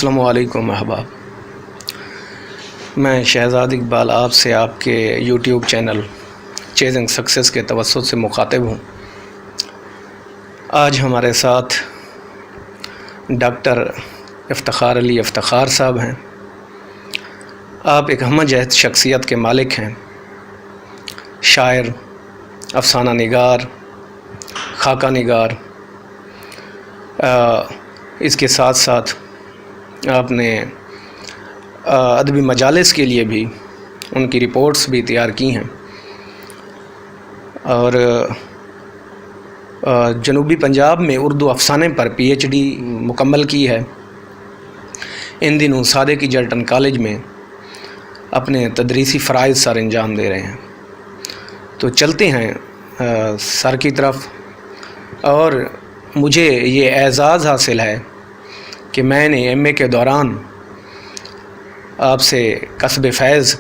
السلام علیکم احباب، میں شہزاد اقبال آپ سے آپ کے یوٹیوب چینل چیزنگ سکسیس کے توسط سے مخاطب ہوں۔ آج ہمارے ساتھ ڈاکٹر افتخار علی افتخار صاحب ہیں۔ آپ ایک ہمہ جہت شخصیت کے مالک ہیں، شاعر، افسانہ نگار، خاکہ نگار۔ اس کے ساتھ ساتھ آپ نے ادبی مجالس کے لیے بھی ان کی رپورٹس بھی تیار کی ہیں، اور جنوبی پنجاب میں اردو افسانے پر پی ایچ ڈی مکمل کی ہے۔ ان دنوں صادق کی جرٹن کالج میں اپنے تدریسی فرائض سر انجام دے رہے ہیں۔ تو چلتے ہیں سر کی طرف، اور مجھے یہ اعزاز حاصل ہے کہ میں نے ایم اے کے دوران آپ سے کسب فیض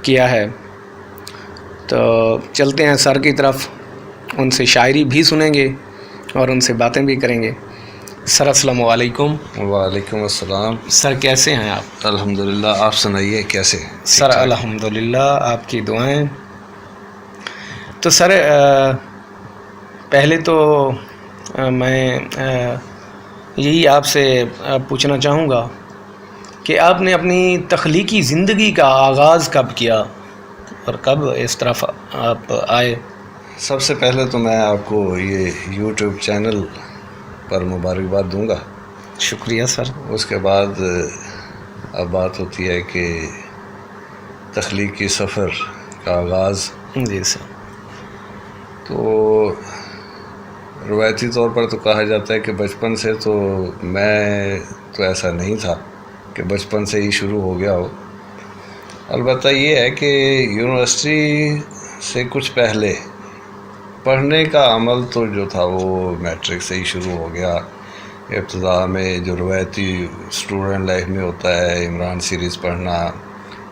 کیا ہے۔ تو چلتے ہیں سر کی طرف، ان سے شاعری بھی سنیں گے اور ان سے باتیں بھی کریں گے۔ سر السلام علیکم۔ وعلیکم السلام۔ سر کیسے ہیں آپ؟ الحمدللہ، آپ سنائیے کیسے؟ سر الحمدللہ، آپ کی دعائیں۔ تو سر پہلے تو میں یہی آپ سے پوچھنا چاہوں گا کہ آپ نے اپنی تخلیقی زندگی کا آغاز کب کیا اور کب اس طرف آپ آئے؟ سب سے پہلے تو میں آپ کو یہ یوٹیوب چینل پر مبارکباد دوں گا۔ شکریہ سر۔ اس کے بعد اب بات ہوتی ہے کہ تخلیقی سفر کا آغاز۔ جی سر۔ تو روایتی طور پر تو کہا جاتا ہے کہ بچپن سے تو میں تو ایسا نہیں تھا کہ بچپن سے ہی شروع ہو گیا ہو۔ البتہ یہ ہے کہ یونیورسٹی سے کچھ پہلے پڑھنے کا عمل تو جو تھا وہ میٹرک سے ہی شروع ہو گیا۔ ابتدا میں جو روایتی اسٹوڈنٹ لائف میں ہوتا ہے، عمران سیریز پڑھنا،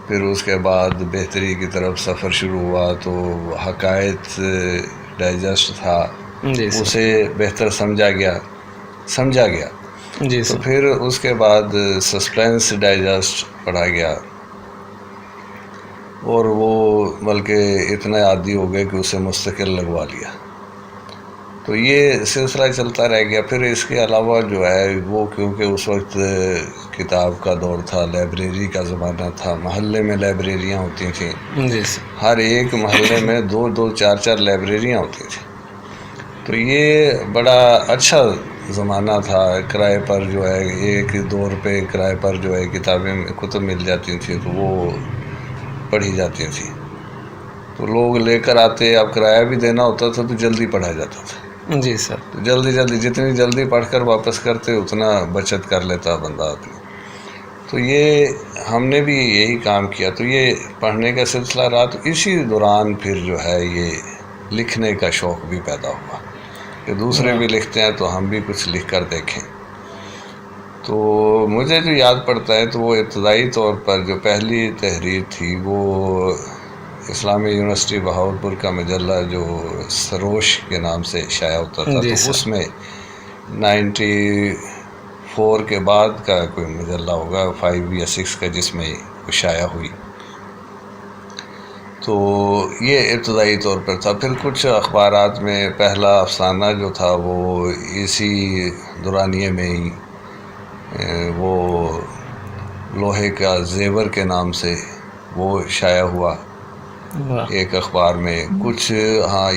پھر اس کے بعد بہتری کی طرف سفر شروع ہوا تو حقائق ڈائجسٹ تھا، اسے بہتر سمجھا گیا۔ جی تو سر۔ پھر اس کے بعد سسپینس ڈائجسٹ پڑھا گیا، اور وہ بلکہ اتنا عادی ہو گئے کہ اسے مستقل لگوا لیا۔ تو یہ سلسلہ چلتا رہ گیا۔ پھر اس کے علاوہ جو ہے وہ کیونکہ اس وقت کتاب کا دور تھا، لائبریری کا زمانہ تھا، محلے میں لائبریریاں ہوتی تھیں۔ جی سر۔ ہر ایک محلے میں 2 4 لائبریریاں ہوتی تھیں۔ تو یہ بڑا اچھا زمانہ تھا۔ کرائے پر جو ہے ایک دور پہ کرائے پر جو ہے کتب مل جاتی تھیں تو وہ پڑھی جاتی تھیں۔ تو لوگ لے کر آتے، اب کرایہ بھی دینا ہوتا تھا تو جلدی پڑھا جاتا تھا۔ جی سر۔ تو جلدی جتنی جلدی پڑھ کر واپس کرتے اتنا بچت کر لیتا بندہ اپنی۔ تو یہ ہم نے بھی یہی کام کیا۔ تو یہ پڑھنے کا سلسلہ رہا۔ تو اسی دوران پھر جو ہے یہ لکھنے کا شوق بھی پیدا ہوا کہ دوسرے بھی لکھتے ہیں تو ہم بھی کچھ لکھ کر دیکھیں۔ تو مجھے جو یاد پڑتا ہے تو وہ ابتدائی طور پر جو پہلی تحریر تھی وہ اسلامی یونیورسٹی بہاولپور کا مجلہ جو سروش کے نام سے شائع ہوتا تھا، تو اس میں 94 کے بعد کا کوئی مجلہ ہوگا، 5 یا 6 کا، جس میں شائع ہوئی۔ تو یہ ابتدائی طور پر تھا۔ پھر کچھ اخبارات میں پہلا افسانہ جو تھا وہ اسی دورانیے میں ہی وہ لوہے کا زیور کے نام سے وہ شائع ہوا ایک اخبار میں۔ کچھ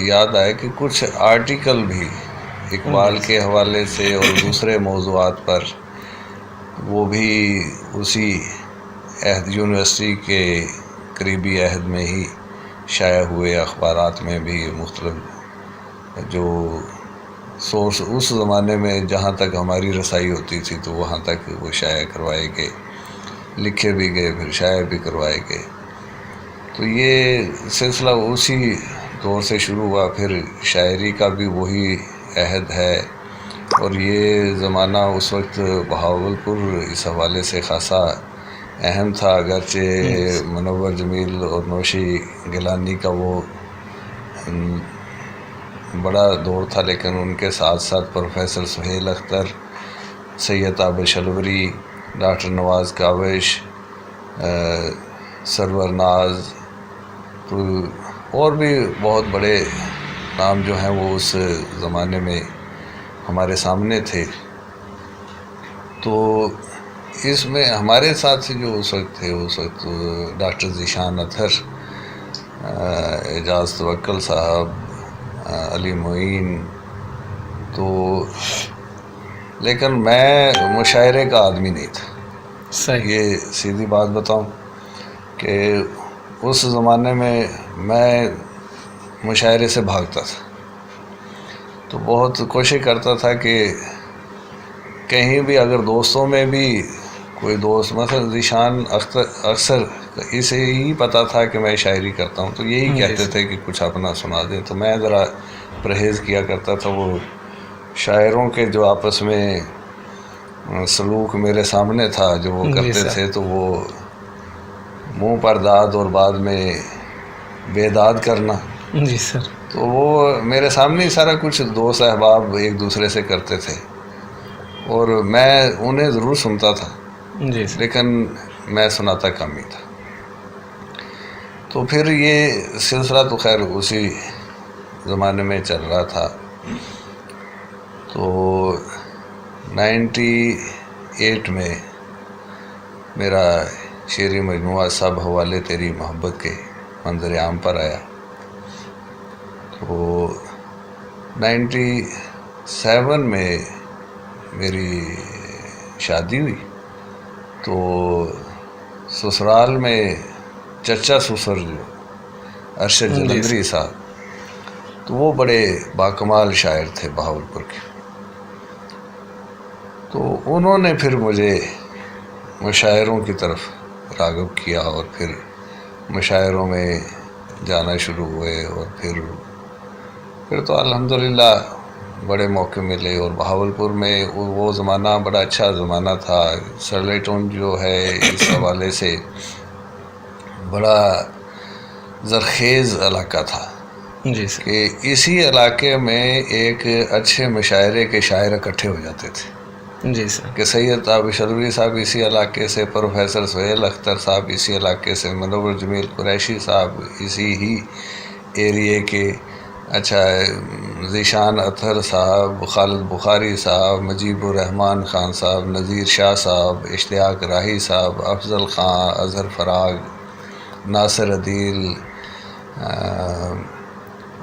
یاد آئے کہ کچھ آرٹیکل بھی اقبال کے حوالے سے اور دوسرے موضوعات پر وہ بھی اسی یونیورسٹی کے قریبی عہد میں ہی شائع ہوئے۔ اخبارات میں بھی مختلف جو سورس اس زمانے میں جہاں تک ہماری رسائی ہوتی تھی تو وہاں تک وہ شائع کروائے گئے، لکھے بھی گئے، پھر شائع بھی کروائے گئے۔ تو یہ سلسلہ اسی دور سے شروع ہوا۔ پھر شاعری کا بھی وہی عہد ہے، اور یہ زمانہ اس وقت بہاولپور اس حوالے سے خاصا اہم تھا، اگرچہ منور جمیل اور نوشی گیلانی کا وہ بڑا دور تھا، لیکن ان کے ساتھ ساتھ پروفیسر سہیل اختر، سید عابد شلوری ڈاکٹر نواز کاوش، سرور ناز، تو اور بھی بہت بڑے نام جو ہیں وہ اس زمانے میں ہمارے سامنے تھے. تو اس میں ہمارے ساتھ جو اس وقت تھے، اس وقت ڈاکٹر ذیشان اطہر، اعجاز توکل صاحب، علی معین. تو لیکن میں مشاعرے کا آدمی نہیں تھا. صحیح. یہ سیدھی بات بتاؤں کہ اس زمانے میں مشاعرے سے بھاگتا تھا. تو بہت کوشش کرتا تھا کہ کہیں بھی اگر دوستوں میں بھی کوئی دوست، مثلا ذیشان اکثر اسے ہی پتہ تھا کہ میں شاعری کرتا ہوں، تو یہی کہتے تھے کہ کچھ اپنا سنا دیں. تو میں ذرا پرہیز کیا کرتا تھا. وہ شاعروں کے جو آپس میں سلوک میرے سامنے تھا جو وہ کرتے تھے، تو وہ منہ پر داد اور بعد میں بے داد کرنا. جی سر. تو وہ میرے سامنے ہی سارا کچھ دوست احباب ایک دوسرے سے کرتے تھے، اور میں انہیں ضرور سنتا تھا. جی سر. لیکن میں سناتا کم ہی تھا. تو پھر یہ سلسلہ تو خیر اسی زمانے میں چل رہا تھا. تو 98 میں میرا شعری مجموعہ سب حوالے تیری محبت کے منظر عام پر آیا. تو 97 میں میری شادی ہوئی. تو سسرال میں چچا سسر جو ارشد جلندری صاحب، تو وہ بڑے باکمال شاعر تھے بہاولپور کے. تو انہوں نے پھر مجھے مشاعروں کی طرف راغب کیا، اور پھر مشاعروں میں جانا شروع ہوئے. اور پھر تو الحمدللہ بڑے موقع ملے. اور بہاولپور میں وہ زمانہ بڑا اچھا زمانہ تھا. سرلی ٹون جو ہے اس حوالے سے بڑا زرخیز علاقہ تھا. جی سر. کہ اسی علاقے میں ایک اچھے مشاعرے کے شاعر اکٹھے ہو جاتے تھے. جی سر. کہ سید تابش علوی صاحب اسی علاقے سے، پروفیسر سہیل اختر صاحب اسی علاقے سے، منور جمیل قریشی صاحب اسی ہی ایریے کے، اچھا ذیشان اطہر صاحب، خالد بخاری صاحب، مجیب الرحمان خان صاحب، نذیر شاہ صاحب، اشتیاق راہی صاحب، افضل خان، اظہر فراغ، ناصر عدیل،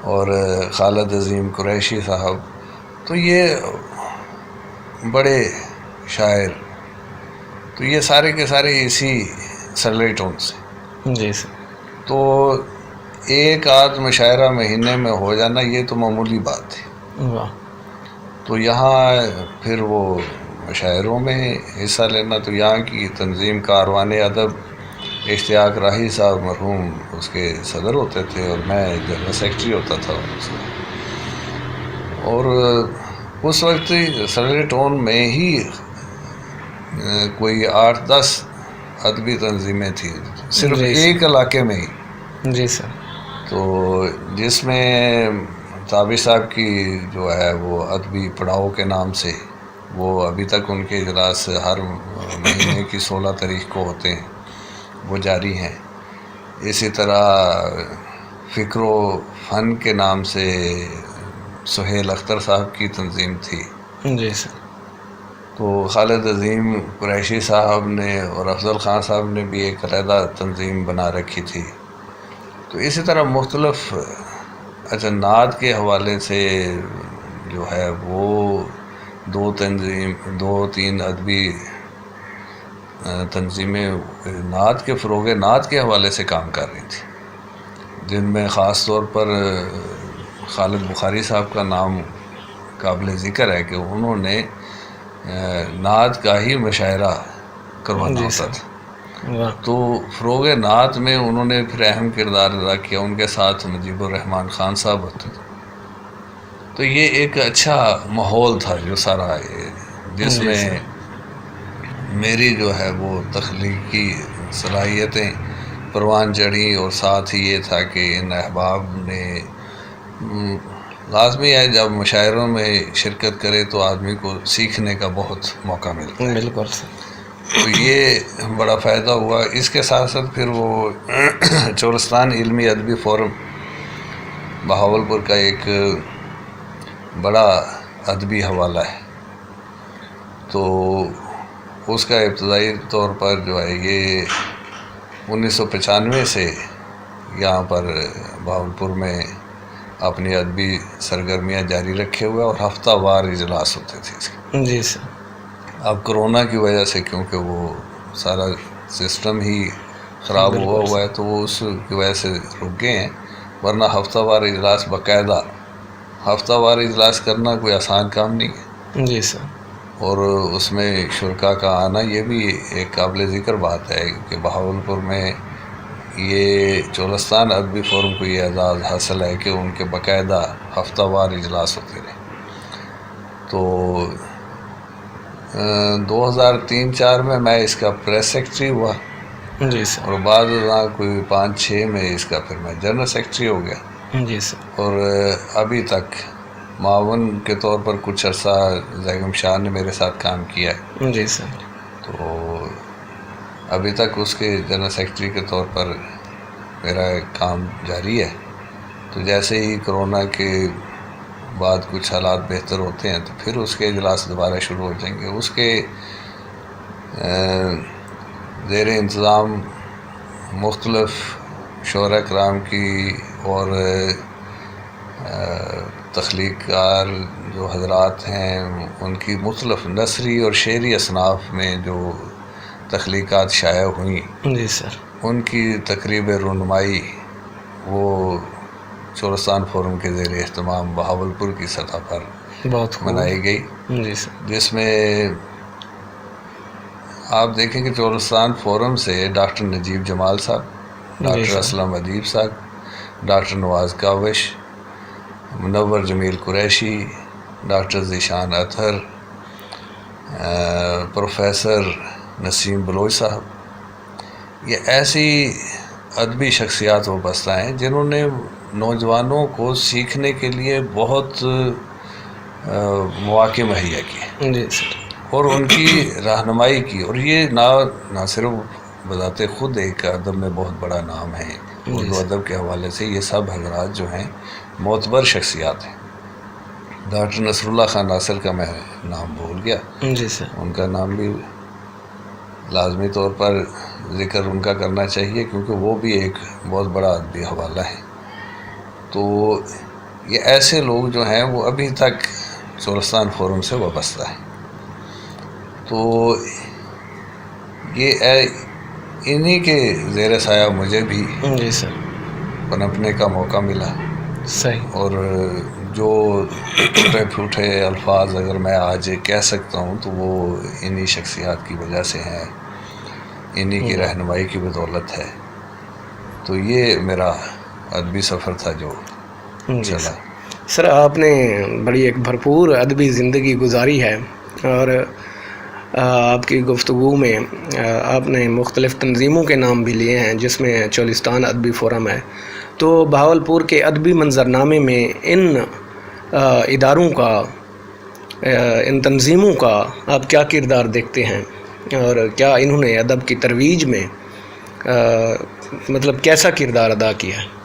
اور خالد عظیم قریشی صاحب. تو یہ بڑے شاعر، تو یہ سارے کے سارے اسی سرلی ٹون سے. جی سر. تو ایک آدھ مشاعرہ مہینے میں ہو جانا یہ تو معمولی بات تھی. واہ. تو یہاں پھر وہ مشاعروں میں حصہ لینا، تو یہاں کی تنظیم کاروان ادب اشتیاق راہی صاحب مرحوم اس کے صدر ہوتے تھے، اور میں جنرل سیکرٹری ہوتا تھا اس میں. اور اس وقت سرلی ٹون میں ہی کوئی 8-10 ادبی تنظیمیں تھیں صرف ایک علاقے میں ہی. جی سر. تو جس میں تابش صاحب کی جو ہے وہ ادبی پڑاؤ کے نام سے، وہ ابھی تک ان کے اجلاس ہر مہینے کی 16 تاریخ کو ہوتے ہیں، وہ جاری ہیں. اسی طرح فکر و فن کے نام سے سہیل اختر صاحب کی تنظیم تھی. جی سر. تو خالد عظیم قریشی صاحب نے اور افضل خان صاحب نے بھی ایک علیحدہ تنظیم بنا رکھی تھی. تو اسی طرح مختلف اچھا نعت کے حوالے سے جو ہے وہ 2-3 ادبی تنظیمیں نعت کے فروغ نعت کے حوالے سے کام کر رہی تھیں، جن میں خاص طور پر خالد بخاری صاحب کا نام قابل ذکر ہے کہ انہوں نے نعت کا ہی مشاعرہ کروانا ہوتا تھا. تو فروغ نعت میں انہوں نے پھر اہم کردار ادا کیا. ان کے ساتھ مجیب الرحمان خان صاحب ہوتے تھے. تو یہ ایک اچھا ماحول تھا جو سارا، جس میں میری جو ہے وہ تخلیقی صلاحیتیں پروان چڑھی. اور ساتھ ہی یہ تھا کہ ان احباب نے لازمی ہے جب مشاعروں میں شرکت کرے تو آدمی کو سیکھنے کا بہت موقع ملتا ہے. بالکل سر. تو یہ بڑا فائدہ ہوا. اس کے ساتھ ساتھ پھر وہ چولستان علمی ادبی فورم بہاولپور کا ایک بڑا ادبی حوالہ ہے. تو اس کا ابتدائی طور پر جو ہے یہ 1995 سے یہاں پر بہاولپور میں اپنی ادبی سرگرمیاں جاری رکھے ہوئے اور ہفتہ وار اجلاس ہوتے تھے اس کے. جی سر. اب کرونا کی وجہ سے کیونکہ وہ سارا سسٹم ہی خراب ہوا ہے تو وہ اس کی وجہ سے رک گئے ہیں. ورنہ ہفتہ وار اجلاس باقاعدہ ہفتہ وار اجلاس کرنا کوئی آسان کام نہیں ہے. جی سر. اور اس میں شرکاء کا آنا یہ بھی ایک قابل ذکر بات ہے کہ بہاولپور میں یہ چولستان ادبی فورم کو یہ اعزاز حاصل ہے کہ ان کے باقاعدہ ہفتہ وار اجلاس ہوتے رہے. تو 2003-04 میں اس کا پریس سیکرٹری ہوا. جی سر. اور بعد کوئی 5-6 میں اس کا پھر میں جنرل سیکرٹری ہو گیا. جی سر. اور ابھی تک معاون کے طور پر کچھ عرصہ زیگم شاہ نے میرے ساتھ کام کیا ہے. جی سر. تو ابھی تک اس کے جنرل سیکرٹری کے طور پر میرا کام جاری ہے. تو جیسے ہی کرونا کے بعد کچھ حالات بہتر ہوتے ہیں تو پھر اس کے اجلاس دوبارہ شروع ہو جائیں گے. اس کے زیر انتظام مختلف شعراء کرام کی اور تخلیق کار جو حضرات ہیں ان کی مختلف نثری اور شعری اصناف میں جو تخلیقات شائع ہوئیں. جی سر. ان کی تقریب رونمائی وہ چولستان فورم کے زیر اہتمام بہاولپور کی سطح پر بہت منائی گئی. جی سر. جس میں آپ دیکھیں کہ چولستان فورم سے ڈاکٹر نجیب جمال صاحب, ڈاکٹر اسلم ادیب صاحب, ڈاکٹر نواز کاوش, منور جمیل قریشی, ڈاکٹر ذیشان اطہر, پروفیسر نسیم بلوچ صاحب, یہ ایسی ادبی شخصیات وابستہ ہیں جنہوں نے نوجوانوں کو سیکھنے کے لیے بہت مواقع مہیا کیے. جی سر. اور ان کی رہنمائی کی. اور یہ نہ صرف بذات خود ایک ادب میں بہت بڑا نام ہے اردو ادب کے حوالے سے, یہ سب حضرات جو ہیں معتبر شخصیات ہیں. ڈاکٹر نصر اللہ خان ناصر کا میں نام بھول گیا. جی سر. ان کا نام بھی لازمی طور پر ذکر ان کا کرنا چاہیے کیونکہ وہ بھی ایک بہت بڑا ادبی حوالہ ہے. تو یہ ایسے لوگ جو ہیں وہ ابھی تک چولستان فورم سے وابستہ ہیں. تو یہ انہی کے زیر سایہ مجھے بھی جی سر پنپنے کا موقع ملا. صحیح. اور جو ٹوٹے پھوٹے الفاظ اگر میں آج کہہ سکتا ہوں تو وہ انہی شخصیات کی وجہ سے ہیں, انہی کی رہنمائی کی بدولت ہے. تو یہ میرا ادبی سفر تھا جو چلا. سر آپ نے بڑی ایک بھرپور ادبی زندگی گزاری ہے اور آپ کی گفتگو میں آپ نے مختلف تنظیموں کے نام بھی لیے ہیں جس میں چولستان ادبی فورم ہے. تو بہاولپور کے ادبی منظرنامے میں ان اداروں کا, ان تنظیموں کا آپ کیا کردار دیکھتے ہیں اور کیا انہوں نے ادب کی ترویج میں مطلب کیسا کردار ادا کیا ہے؟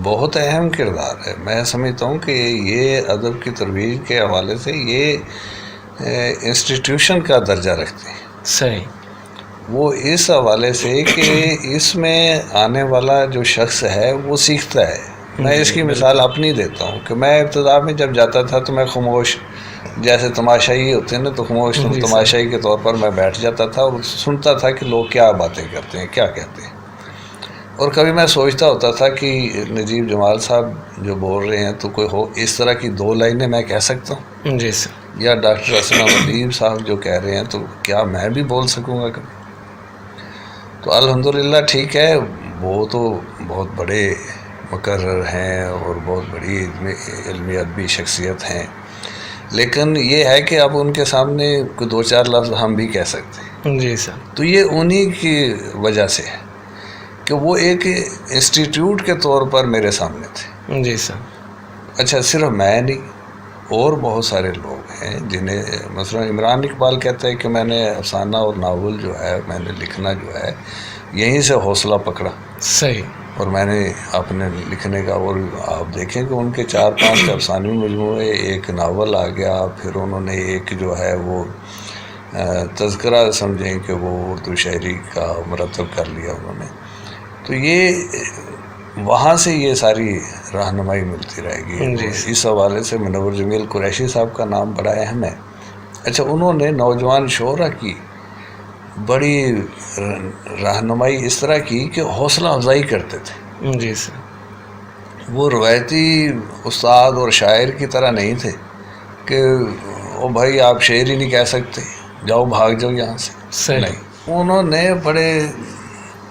بہت اہم کردار ہے. میں سمجھتا ہوں کہ یہ ادب کی ترویج کے حوالے سے یہ انسٹیٹیوشن کا درجہ رکھتے ہیں. صحیح. وہ اس حوالے سے کہ اس میں آنے والا جو شخص ہے وہ سیکھتا ہے. میں اس کی مثال اپنی دیتا ہوں کہ میں ابتدا میں جب جاتا تھا تو میں خاموش, جیسے تماشائی ہوتے ہیں نا, تو خاموش تماشائی کے طور پر میں بیٹھ جاتا تھا اور سنتا تھا کہ لوگ کیا باتیں کرتے ہیں, کیا کہتے ہیں. اور کبھی میں سوچتا ہوتا تھا کہ نجیب جمال صاحب جو بول رہے ہیں تو کوئی ہو اس طرح کی 2 لائنیں میں کہہ سکتا ہوں. جی سر. یا ڈاکٹر اسلم ادیب صاحب جو کہہ رہے ہیں تو کیا میں بھی بول سکوں گا کبھی؟ تو الحمدللہ ٹھیک ہے, وہ تو بہت بڑے مقرر ہیں اور بہت بڑی علمی ادبی شخصیت ہیں, لیکن یہ ہے کہ اب ان کے سامنے کوئی 2-4 لفظ ہم بھی کہہ سکتے ہیں. جی سر. تو یہ انہی کی وجہ سے ہے کہ وہ ایک انسٹیٹیوٹ کے طور پر میرے سامنے تھے. جی سر. اچھا, صرف میں نہیں اور بہت سارے لوگ ہیں ہیں جنہیں مثلا عمران اقبال کہتا ہے کہ میں نے افسانہ اور ناول جو ہے میں نے لکھنا جو ہے یہیں سے حوصلہ پکڑا، صحیح، اور میں نے اپنے لکھنے کا، اور آپ دیکھیں کہ ان کے 4-5 افسانوی مجموعے، ایک ناول آ گیا، پھر انہوں نے ایک جو ہے وہ تذکرہ سمجھیں کہ وہ اردو شاعری کا مرتب کر لیا انہوں نے. تو یہ وہاں سے یہ ساری رہنمائی ملتی رہے گی. اس حوالے سے منور جمیل قریشی صاحب کا نام بڑا اہم ہے. اچھا، انہوں نے نوجوان شعراء کی بڑی رہنمائی اس طرح کی کہ حوصلہ افزائی کرتے تھے. جی سر. وہ روایتی استاد اور شاعر کی طرح نہیں تھے کہ او بھائی آپ شعر ہی نہیں کہہ سکتے، جاؤ بھاگ جاؤ یہاں سے. نہیں، انہوں نے بڑے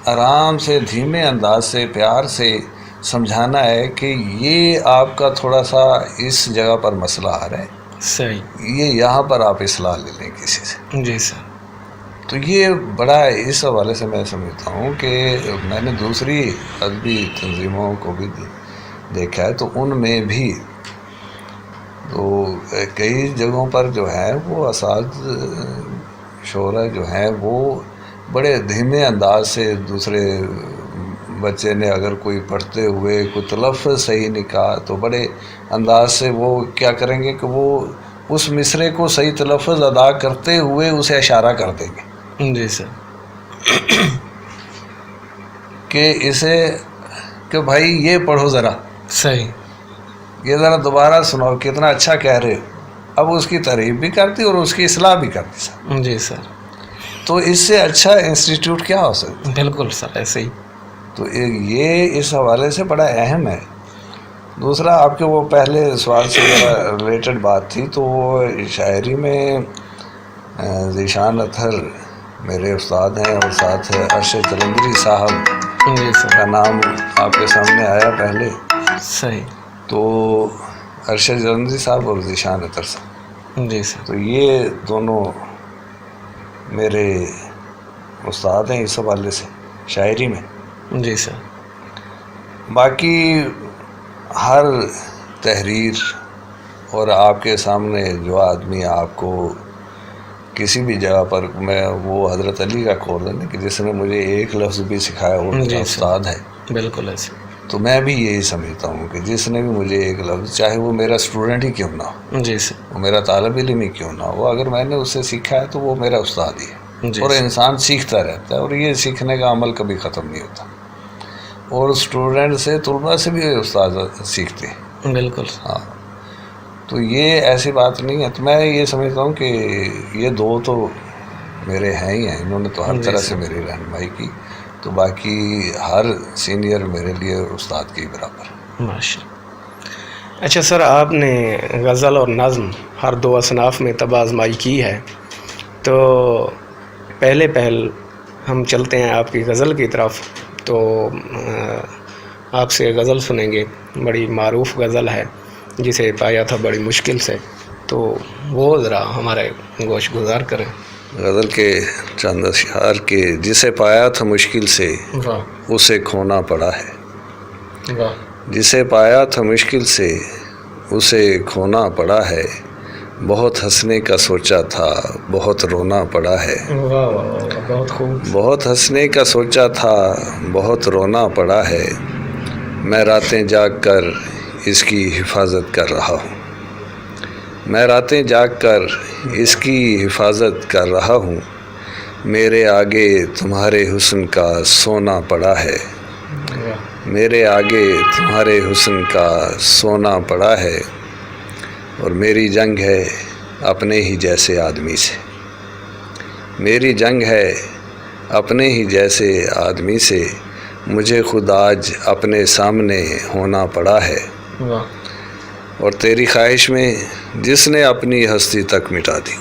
آرام سے، دھیمے انداز سے، پیار سے سمجھانا ہے کہ یہ آپ کا تھوڑا سا اس جگہ پر مسئلہ آ رہا ہے، صحیح، یہ یہاں پر آپ اصلاح لے لیں کسی سے. جی سر. تو یہ بڑا اس حوالے سے میں سمجھتا ہوں کہ میں نے دوسری ادبی تنظیموں کو بھی دیکھا ہے تو ان میں بھی تو کئی جگہوں پر جو ہے وہ اساتذہ شعراء جو ہیں وہ بڑے دھیمے انداز سے، دوسرے بچے نے اگر کوئی پڑھتے ہوئے کوئی تلفظ صحیح نہیں کہا تو بڑے انداز سے وہ کیا کریں گے کہ وہ اس مصرعے کو صحیح تلفظ ادا کرتے ہوئے اسے اشارہ کر دیں گے. جی سر. کہ اسے کہ بھائی یہ پڑھو ذرا، صحیح، یہ ذرا دوبارہ سناؤ، کتنا اچھا کہہ رہے ہو. اب اس کی تعریف بھی کرتی اور اس کی اصلاح بھی کرتی سر. جی سر. تو اس سے اچھا انسٹیٹیوٹ کیا ہو سکتا؟ بالکل سر، ایسے ہی. تو یہ اس حوالے سے بڑا اہم ہے. دوسرا، آپ کے وہ پہلے سوال سے ریلیٹڈ بات تھی، تو وہ شاعری میں ذیشان اطہر میرے استاد ہیں، اور ساتھ ارشد جلندری صاحب کا نام آپ کے سامنے آیا پہلے. صحیح. تو ارشد جلندری صاحب اور ذیشان اطہر صاحب، جی سر. تو یہ دونوں میرے استاد ہیں اس حوالے سے شاعری میں. جی سر. باقی ہر تحریر اور آپ کے سامنے جو آدمی آپ کو کسی بھی جگہ پر، میں وہ حضرت علی کا قول ہے نا کہ جس نے مجھے ایک لفظ بھی سکھایا وہ میرا استاد ہے. بالکل ایسے. تو میں بھی یہی سمجھتا ہوں کہ جس نے بھی مجھے ایک لفظ، چاہے وہ میرا اسٹوڈنٹ ہی کیوں نہ ہو، جی سر، وہ میرا طالب علم ہی کیوں نہ ہو، اگر میں نے اس سے سیکھا ہے تو وہ میرا استاد ہی ہے. اور انسان سیکھتا رہتا ہے، اور یہ سیکھنے کا عمل کبھی ختم نہیں ہوتا. اور اسٹوڈنٹ سے، طلباء سے بھی استاد سیکھتے ہیں. بالکل. ہاں، تو یہ ایسی بات نہیں ہے. تو میں یہ سمجھتا ہوں کہ یہ دو تو میرے ہیں ہی ہیں، انہوں نے تو ہر طرح سے میری رہنمائی کی. تو باقی ہر سینئر میرے لیے استاد کے برابر. ماشاء اللہ. اچھا سر، آپ نے غزل اور نظم ہر دو اصناف میں طب آزمائی کی ہے، تو پہلے ہم چلتے ہیں آپ کی غزل کی طرف. تو آپ سے غزل سنیں گے، بڑی معروف غزل ہے جسے پایا تھا بڑی مشکل سے، تو وہ ذرا ہمارے گوش گزار کریں. غزل کے چند اشعار کے: جسے پایا تھا مشکل سے اسے کھونا پڑا ہے، جسے پایا تھا مشکل سے اسے کھونا پڑا ہے، بہت ہنسنے کا سوچا تھا بہت رونا پڑا ہے. بہت خوب. بہت ہنسنے کا سوچا تھا بہت رونا پڑا ہے، میں راتیں جاگ کر اس کی حفاظت کر رہا ہوں، میں راتیں جاگ کر اس کی حفاظت کر رہا ہوں، میرے آگے تمہارے حسن کا سونا پڑا ہے، میرے آگے تمہارے حسن کا سونا پڑا ہے، اور میری جنگ ہے اپنے ہی جیسے آدمی سے، میری جنگ ہے اپنے ہی جیسے آدمی سے، مجھے خود آج اپنے سامنے ہونا پڑا ہے، اور تیری خواہش میں جس نے اپنی ہستی تک مٹا دی،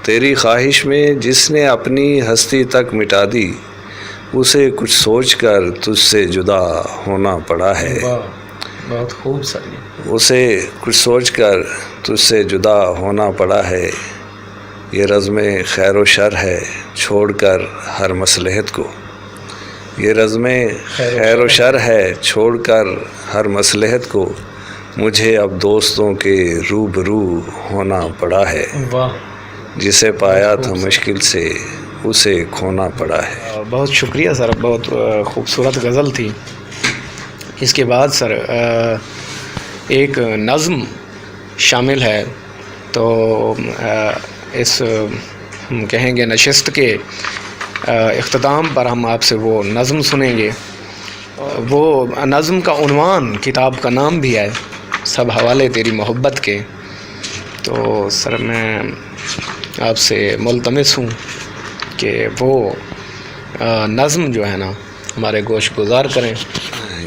تیری خواہش میں جس نے اپنی ہستی تک مٹا دی، اسے کچھ سوچ کر تجھ سے جدا ہونا پڑا ہے، بہت خوب سر. اسے کچھ سوچ کر تجھ سے جدا ہونا پڑا ہے، یہ رزم خیر و شر ہے چھوڑ کر ہر مصلحت کو، یہ رزم خیر و شر ہے چھوڑ کر ہر مصلحت کو، مجھے اب دوستوں کے روبرو ہونا پڑا ہے، واہ، جسے پایا تھا مشکل سے اسے کھونا پڑا ہے۔ بہت شکریہ سر، بہت خوبصورت غزل تھی۔ اس کے بعد سر ایک نظم شامل ہے، تو اس کہیں گے نشست کے اختتام پر ہم آپ سے وہ نظم سنیں گے۔ وہ نظم کا عنوان کتاب کا نام بھی ہے، سب حوالے تیری محبت کے۔ تو سر میں آپ سے ملتمس ہوں کہ وہ نظم جو ہے نا ہمارے گوش گزار کریں۔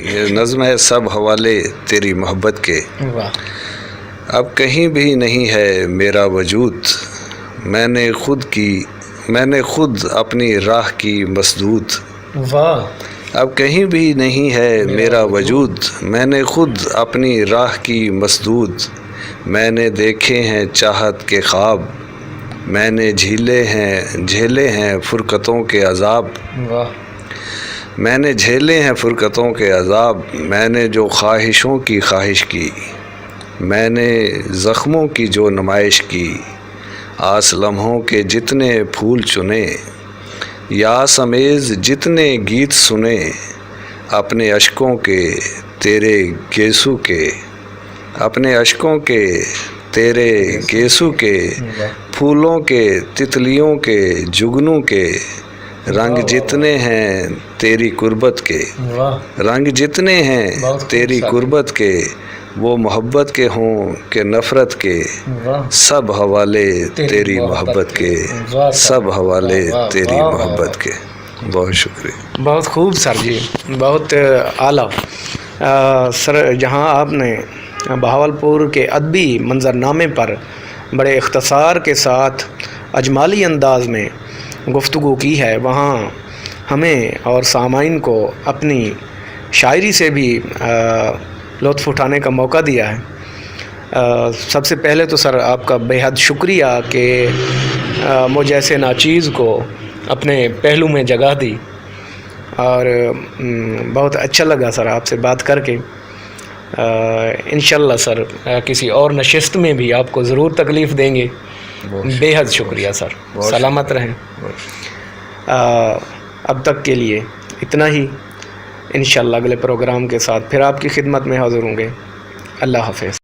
یہ نظم ہے سب حوالے تیری محبت کے۔ واہ، اب کہیں بھی نہیں ہے میرا وجود، میں نے خود اپنی راہ کی مسدود۔ واہ، اب کہیں بھی نہیں ہے میرا وجود، میں نے خود اپنی راہ کی مسدود۔ میں نے دیکھے ہیں چاہت کے خواب، میں نے جھیلے ہیں فرقتوں کے عذاب۔ واہ، میں نے جھیلے ہیں فرقتوں کے عذاب، میں نے جو خواہشوں کی خواہش کی، میں نے زخموں کی جو نمائش کی۔ آس لمحوں کے جتنے پھول چنے، یاس امیز جتنے گیت سنے، اپنے اشکوں کے تیرے گیسو کے، اپنے اشکوں کے تیرے گیسو کے، پھولوں کے تتلیوں کے جگنوں کے، رنگ جتنے ہیں تیری قربت کے، رنگ جتنے ہیں تیری قربت کے، وہ محبت کے ہوں کہ نفرت کے، سب حوالے تیری محبت کے، سب حوالے تیری محبت کے۔ بہت شکریہ۔ بہت خوب سر جی، بہت اعلیٰ۔ سر جہاں آپ نے بہاولپور کے ادبی منظرنامے پر بڑے اختصار کے ساتھ اجمالی انداز میں گفتگو کی ہے، وہاں ہمیں اور سامعین کو اپنی شاعری سے بھی لطف اٹھانے کا موقع دیا ہے۔ سب سے پہلے تو سر آپ کا بے حد شکریہ کہ مجھ ایسے ناچیز کو اپنے پہلو میں جگہ دی، اور بہت اچھا لگا سر آپ سے بات کر کے۔ انشاءاللہ سر کسی اور نشست میں بھی آپ کو ضرور تکلیف دیں گے۔ بے حد شکریہ سر، سلامت رہیں۔ اب تک کے لیے اتنا ہی، انشاءاللہ اگلے پروگرام کے ساتھ پھر آپ کی خدمت میں حاضر ہوں گے۔ اللہ حافظ۔